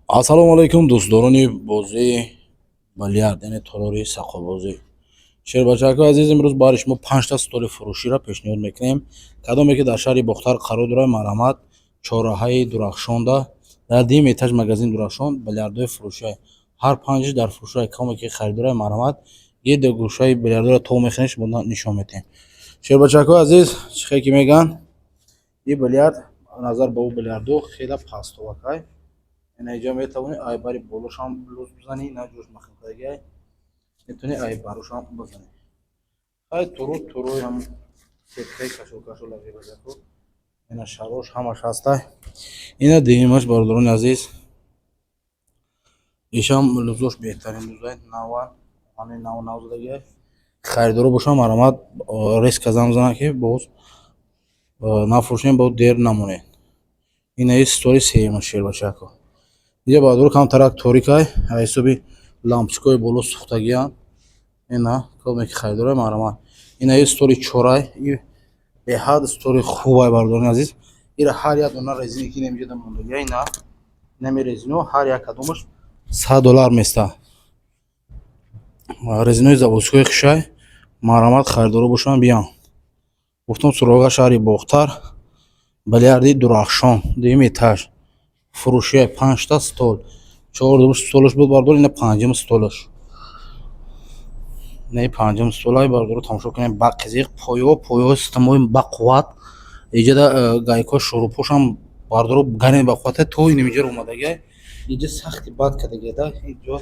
ассалому алайкум дӯстдорони бозии бильярд, яъне толори сақобозӣ. Шербачакҳои азиз, имрӯз барои шумо 5 столи фурӯширо пешниҳод мекунем. кадоме ки дар шаҳри Бохтар қарор дорад, марҳамат чораҳаи Дурахшонда дар дим этаж магазин Дурахшон бильярдҳои фурӯшиҳо ҳар 5 дар фурӯшиҳои каме ки харидорад, марҳамат гирди гӯшаи бильярдро то мехӯнед, шумо нишон медиҳем. Шербачакҳои азиз, чӣ хеле ки мегӯянд, ин бильярд назар ба ӯ бильярдҳо хеле пастовакай. Инҷо метавонӣ айбари болошам лӯс бизанӣ, ина ҷӯш махинтагиай метавонӣ айбарушам бизанӣ. Хай туруи ҳам сеткаи кашол шербачакҳо, ина шарош ҳамаш ҳастай. Ина дуюмаш бародарони азиз, ишам лӯзош беҳтарин лӯзай, наван ҳамин нав задагиай. Харидоро бошам, марҳамат резка занг бизананд ки боз нафурӯшем, боз дер намонед. Ина столи сеюмаш шербачакҳо. Инҷа баъдро камтарак торикай, ҳисоби лампочкаҳои боло сӯхтагианд. Ина кадоме ки харидорад, марҳамат. Ина столи чорай, ин беҳад столи хубай бародарони азиз. Ира ҳар як дона резини ки инҷа мондагиай, ина нами резино ҳар як кадомаш $100 места. Резинои заводскои хушай, марҳамат харидоро бошанд, биям. Гуфтам суроға шаҳри Бохтар, бильярди Дурахшон, дуюм этаж. Фурӯшиҳои 5 стол. 4 столаш буд бардор, ина 5 столаш. Ина 5 столай бардор, тамошо кунем ба қизиқ поёҳои системаҳои ба қувват. Инҷа гайкҳои шурупҳошам бардор гарем ба қуввате то инҷа омадагиай. Инҷа сахти бад кардагиада. Инҷо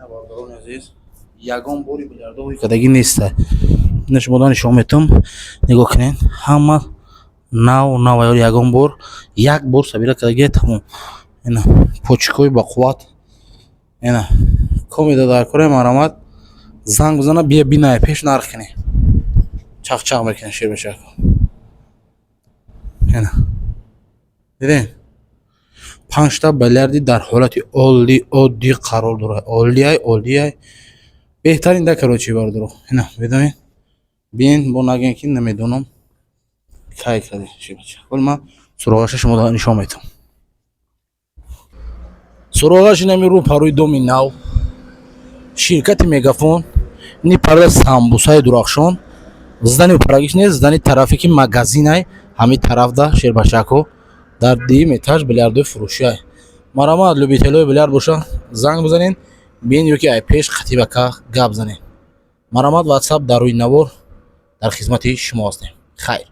бародарони азиз, ягон бори бильярдҳои кадагӣ неста. Ина шумо нишон метавам, нигоҳ кунед. Ҳама нав ягон бор, як бор сабира кадагӣ тамом. Ина почкаҳои ба қувват. Ина комеда дар кора, марҳамат занг бизана, бия бинай, пеш нарх кунӣ. Чақ мекунад шербачакҳо. Ина дидем 5 бильярди дар ҳолати оддӣ қарор дорад. Олдияй беҳтарин да карочи бардоро. Ина бидонед, биен бо нагӯем ки намедонам кай кади шербачак. Вале ман суроғаша шумо нишон метавам. Суроғаш инами рӯпарои доми нав, ширкати Мегафон, ини парда самбусаи Дурахшон, зидани ӯпарагиш нест, зидани тарафи магазинай, ҳамин тарафда шербачакҳо дар дуюм этаж бильярдҳои фурӯшиҳай. Марҳамат любителои бильярд бошанд, занг бизанед, биен ёки ай пеш қатибака гап занед. Марҳамат WhatsApp дар рӯи навор дар хизмати шумо ҳастем. Хайр.